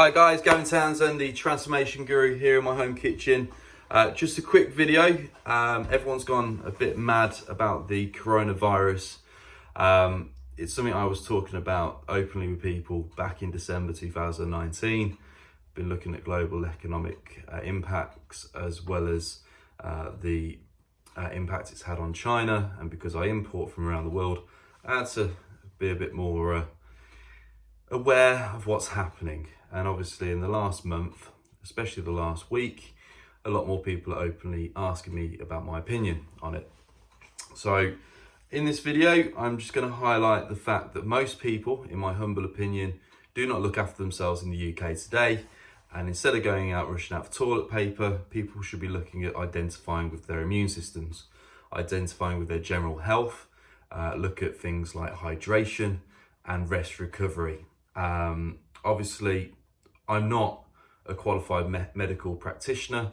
Hi guys, Gavin Townsend, the transformation guru here in my home kitchen. Just a quick video. Everyone's gone a bit mad about the coronavirus. It's something I was talking about openly with people back in December 2019. Been looking at global economic impacts as well as the impact it's had on China. And because I import from around the world, I had to be a bit more aware of what's happening. And obviously in the last month, especially the last week, a lot more people are openly asking me about my opinion on it. So in this video, I'm just going to highlight the fact that most people, in my humble opinion, do not look after themselves in the UK today. And instead of going out rushing out for toilet paper, people should be looking at identifying with their immune systems, identifying with their general health, look at things like hydration and rest recovery. Obviously, I'm not a qualified medical practitioner.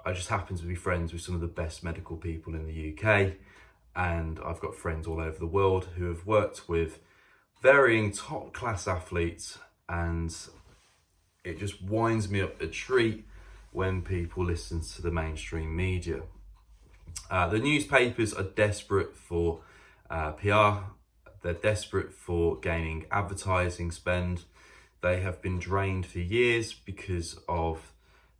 I just happen to be friends with some of the best medical people in the UK. And I've got friends all over the world who have worked with varying top class athletes, and it just winds me up a treat when people listen to the mainstream media. The newspapers are desperate for PR. They're desperate for gaining advertising spend. They have been drained for years because of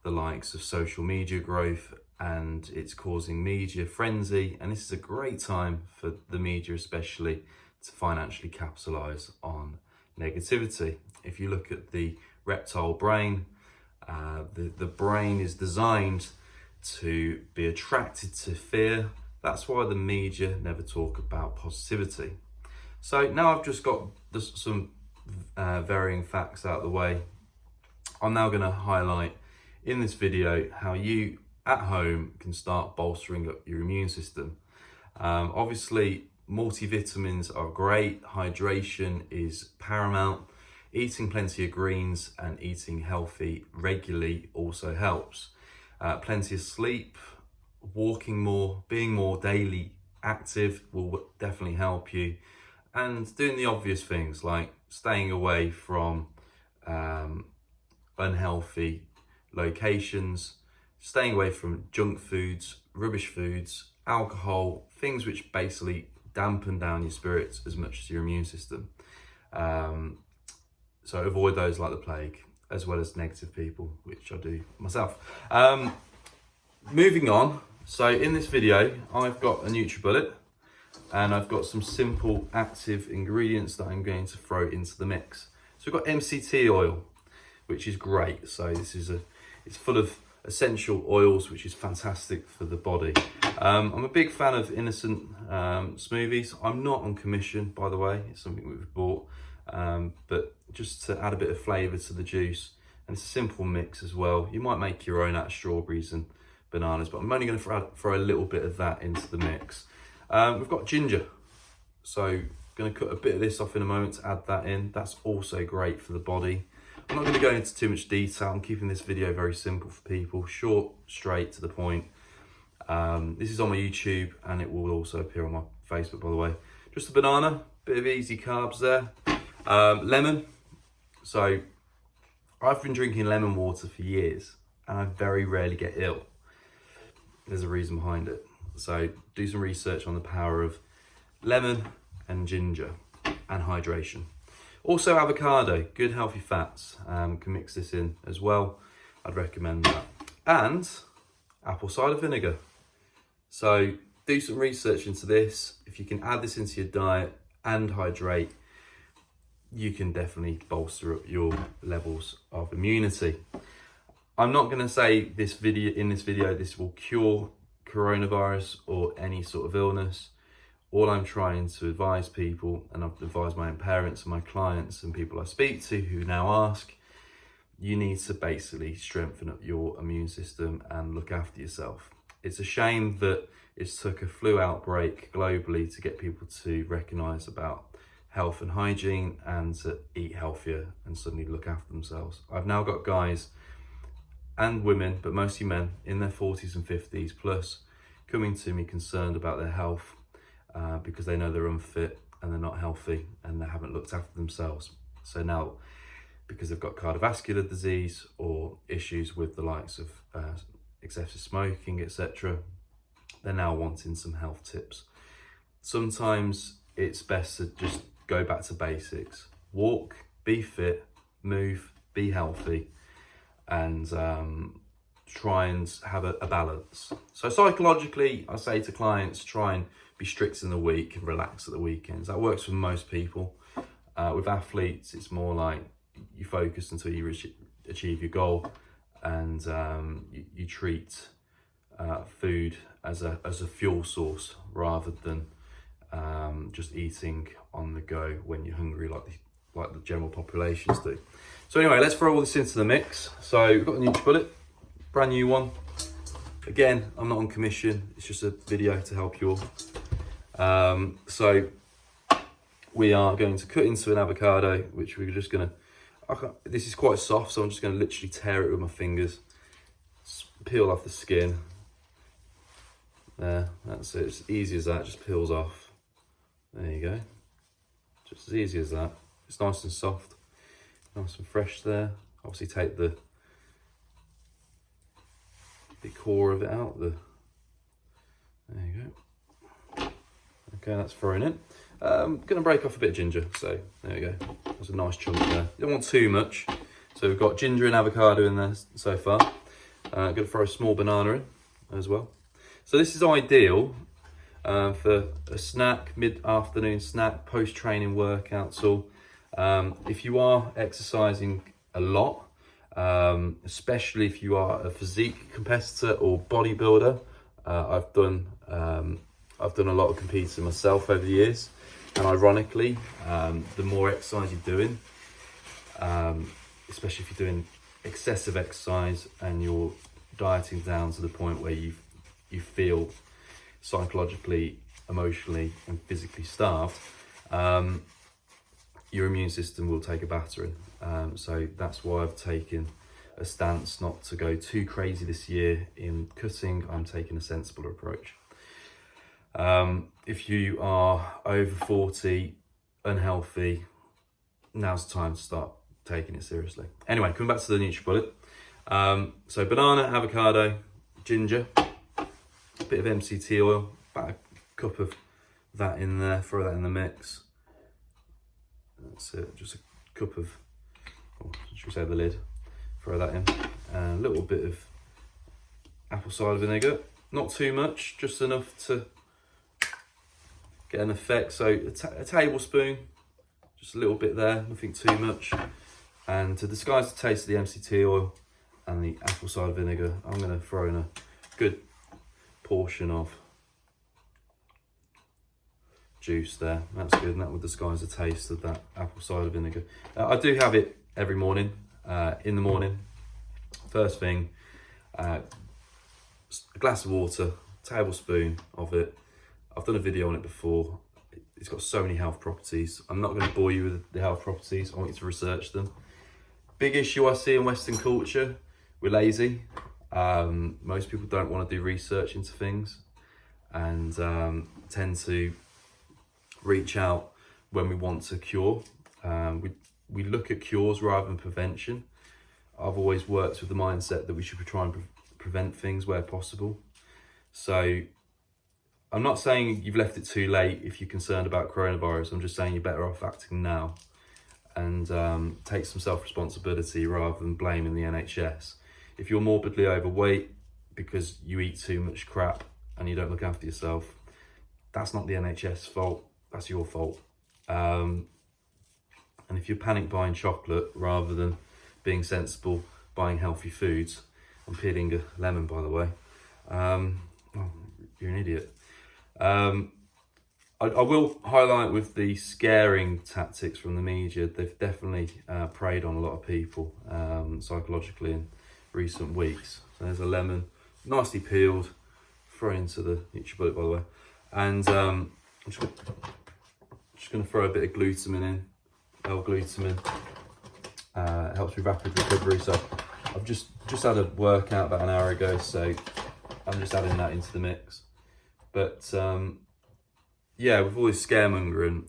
the likes of social media growth, and it's causing media frenzy. And this is a great time for the media especially to financially capitalize on negativity. If you look at the reptile brain, the brain is designed to be attracted to fear. That's why the media never talk about positivity. So now I've just got some varying facts out of the way. I'm now going to highlight in this video how you at home can start bolstering up your immune system. Obviously, multivitamins are great. Hydration is paramount. Eating plenty of greens and eating healthy regularly also helps. Plenty of sleep, walking more, being more daily active will definitely help you. And doing the obvious things like staying away from unhealthy locations, staying away from junk foods, rubbish foods, alcohol, things which basically dampen down your spirits as much as your immune system. So avoid those like the plague, as well as negative people, which I do myself. Moving on, so in this video, I've got a NutriBullet, and I've got some simple active ingredients that I'm going to throw into the mix. So we've got MCT oil, which is great. So this is it's full of essential oils, which is fantastic for the body. I'm a big fan of Innocent smoothies. I'm not on commission, by the way. It's something we've bought, but just to add a bit of flavour to the juice. And it's a simple mix as well. You might make your own out of strawberries and bananas, but I'm only going to throw a little bit of that into the mix. We've got ginger, so going to cut a bit of this off in a moment to add that in. That's also great for the body. I'm not going to go into too much detail. I'm keeping this video very simple for people, short, straight to the point. This is on my YouTube, and it will also appear on my Facebook, by the way. Just a banana, bit of easy carbs there. Lemon. So I've been drinking lemon water for years, and I very rarely get ill. There's a reason behind it. So do some research on the power of lemon and ginger and hydration. Also avocado, good healthy fats. Can mix this in as well. I'd recommend that. And apple cider vinegar. So do some research into this. If you can add this into your diet and hydrate, you can definitely bolster up your levels of immunity. I'm not going to say in this video this will cure coronavirus or any sort of illness. All I'm trying to advise people, and I've advised my own parents and my clients and people I speak to who now ask, you need to basically strengthen up your immune system and look after yourself. It's a shame that it's took a flu outbreak globally to get people to recognise about health and hygiene and to eat healthier and suddenly look after themselves. I've now got guys and women, but mostly men, in their 40s and 50s plus, coming to me concerned about their health because they know they're unfit and they're not healthy and they haven't looked after themselves. So now because they've got cardiovascular disease or issues with the likes of excessive smoking, etc. They're now wanting some health tips. Sometimes it's best to just go back to basics. Walk, be fit, move, be healthy, and try and have a balance. So psychologically, I say to clients, try and be strict in the week and relax at the weekends. That works for most people. With athletes, it's more like you focus until you achieve your goal, and you treat food as a fuel source rather than just eating on the go when you're hungry, like the general populations do. So anyway, let's throw all this into the mix. So we've got the NutriBullet, brand new one. Again, I'm not on commission, it's just a video to help you all. So we are going to cut into an avocado, which we're just gonna, this is quite soft, so I'm just gonna literally tear it with my fingers, peel off the skin. There, that's it, it's easy as that, just peels off. There you go, just as easy as that. It's nice and soft, nice and fresh there. Obviously take the core of it out. There you go. Okay, that's thrown in. I'm going to break off a bit of ginger, so there we go. There's a nice chunk there. Don't want too much. So we've got ginger and avocado in there so far. Going to throw a small banana in as well. So this is ideal for a snack, mid-afternoon snack, post-training workout tool. If you are exercising a lot, especially if you are a physique competitor or bodybuilder, I've done a lot of competing myself over the years, and ironically, the more exercise you're doing, especially if you're doing excessive exercise and you're dieting down to the point where you feel psychologically, emotionally and physically starved, your immune system will take a battering. So that's why I've taken a stance not to go too crazy this year in cutting. I'm taking a sensible approach. If you are over 40, unhealthy, now's the time to start taking it seriously. Anyway, coming back to the NutriBullet. So banana, avocado, ginger, a bit of MCT oil, about a cup of that in there, throw that in the mix. That's it, just a cup of, or should we say the lid, throw that in. And a little bit of apple cider vinegar, not too much, just enough to get an effect. So a tablespoon, just a little bit there, nothing too much. And to disguise the taste of the MCT oil and the apple cider vinegar, I'm going to throw in a good portion of juice there. That's good, and that will disguise the taste of that apple cider vinegar. I do have it every morning, in the morning, first thing, a glass of water, tablespoon of it. I've done a video on it before. It's got so many health properties. I'm not going to bore you with the health properties. I want you to research them. Big issue I see in Western culture, we're lazy. Most people don't want to do research into things, and tend to reach out when we want to cure. We look at cures rather than prevention. I've always worked with the mindset that we should try and prevent things where possible. So I'm not saying you've left it too late if you're concerned about coronavirus. I'm just saying you're better off acting now and take some self-responsibility rather than blaming the NHS. If you're morbidly overweight because you eat too much crap and you don't look after yourself, that's not the NHS fault, that's your fault. And if you're panic buying chocolate rather than being sensible, buying healthy foods, I'm peeling a lemon by the way, well, you're an idiot. I will highlight with the scaring tactics from the media, they've definitely preyed on a lot of people psychologically in recent weeks. So there's a lemon, nicely peeled, thrown into the NutriBullet by the way. And I'm just going to throw a bit of glutamine in, L-glutamine. It helps with rapid recovery. So I've just had a workout about an hour ago, so I'm just adding that into the mix. But yeah, with all this scaremongering,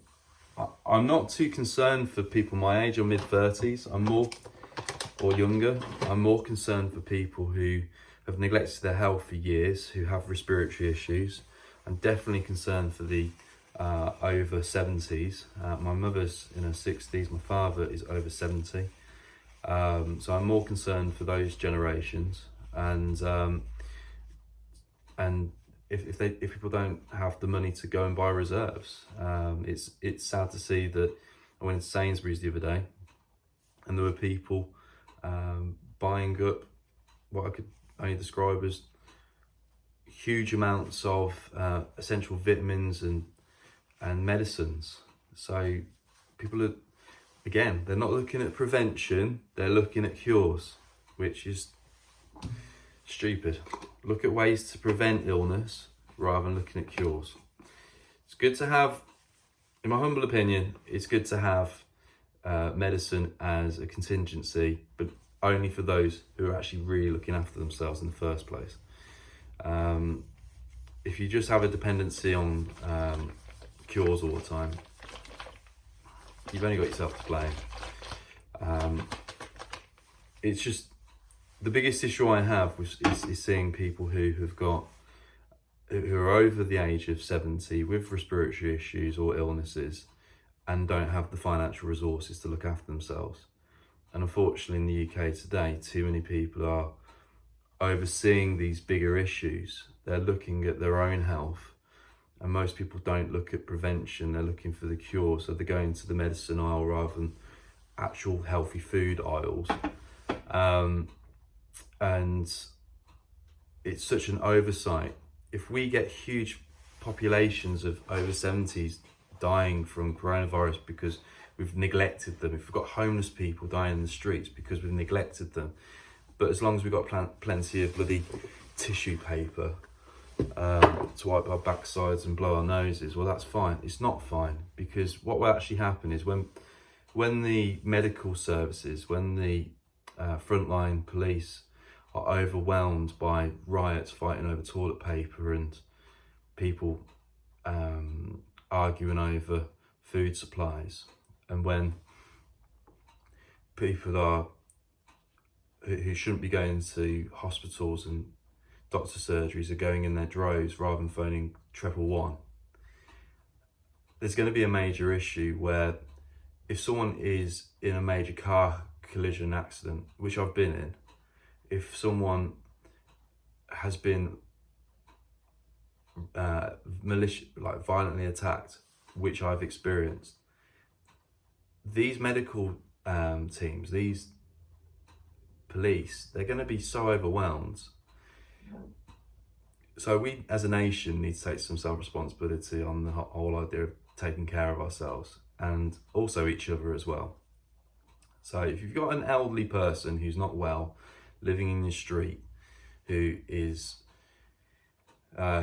I'm not too concerned for people my age or mid-30s. Or younger. I'm more concerned for people who have neglected their health for years, who have respiratory issues. I'm definitely concerned for the over 70s. My mother's in her 60s, my father is over 70. So I'm more concerned for those generations. And if people don't have the money to go and buy reserves, it's sad to see that. I went to Sainsbury's the other day, and there were people buying up what I could only describe as huge amounts of essential vitamins and medicines. So people are, again, they're not looking at prevention, they're looking at cures, which is stupid. Look at ways to prevent illness rather than looking at cures. It's good to have, in my humble opinion, it's good to have medicine as a contingency, but only for those who are actually really looking after themselves in the first place. If you just have a dependency on cures all the time, you've only got yourself to blame. It's just, the biggest issue I have is seeing people who are over the age of 70 with respiratory issues or illnesses and don't have the financial resources to look after themselves. And unfortunately in the UK today, too many people are overseeing these bigger issues. They're looking at their own health, and most people don't look at prevention, they're looking for the cure. So they're going to the medicine aisle rather than actual healthy food aisles. And it's such an oversight. If we get huge populations of over 70s dying from coronavirus because we've neglected them, if we've got homeless people dying in the streets because we've neglected them, but as long as we've got plenty of bloody tissue paper to wipe our backsides and blow our noses, well, that's fine. It's not fine, because what will actually happen is when the medical services, when the frontline police are overwhelmed by riots fighting over toilet paper and people arguing over food supplies, and when people who shouldn't be going to hospitals and doctor surgeries are going in their droves rather than phoning 111, there's going to be a major issue where if someone is in a major car collision accident, which I've been in, if someone has been violently attacked, which I've experienced, these medical teams, these police, they're going to be so overwhelmed. So we as a nation need to take some self-responsibility on the whole idea of taking care of ourselves and also each other as well. So if you've got an elderly person who's not well, living in your street, who is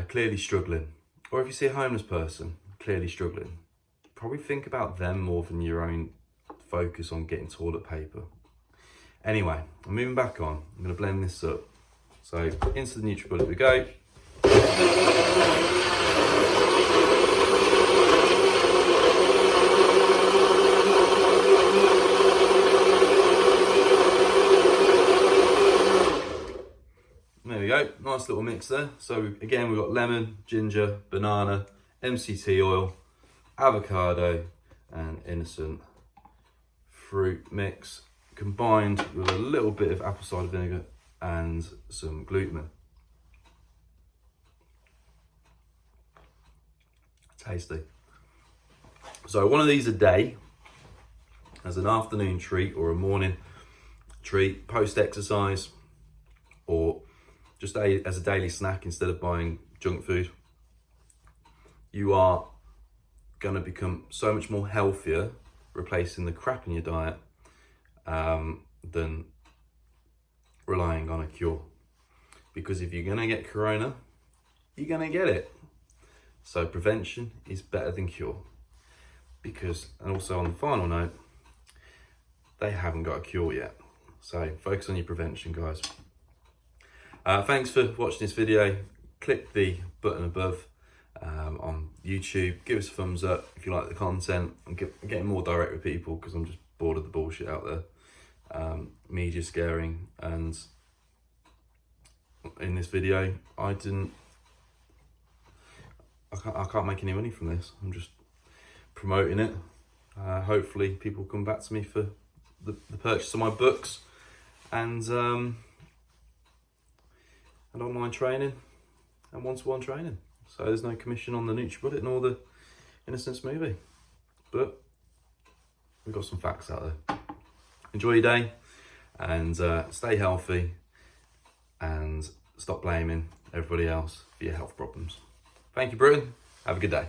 clearly struggling, or if you see a homeless person clearly struggling, probably think about them more than your own focus on getting toilet paper. Anyway, I'm moving back on. I'm going to blend this up. So into the NutriBullet we go. There we go, nice little mix there. So again, we've got lemon, ginger, banana, MCT oil, avocado, and innocent fruit mix, combined with a little bit of apple cider vinegar and some glutamine. Tasty. So one of these a day as an afternoon treat or a morning treat, post-exercise, or just as a daily snack instead of buying junk food, you are going to become so much more healthier replacing the crap in your diet than relying on a cure. Because if you're going to get corona, you're going to get it. So prevention is better than cure. Because, and also on the final note, they haven't got a cure yet. So focus on your prevention, guys. Thanks for watching this video. Click the button above on YouTube. Give us a thumbs up if you like the content. I'm getting more direct with people because I'm just bored of the bullshit out there. Media scaring, and in this video, I can't make any money from this. I'm just promoting it. Hopefully people come back to me for the purchase of my books and online training and one-to-one training. So there's no commission on the NutriBullet nor the Innocent Smoothie, but we've got some facts out there. Enjoy your day and stay healthy and stop blaming everybody else for your health problems. Thank you, Britain. Have a good day.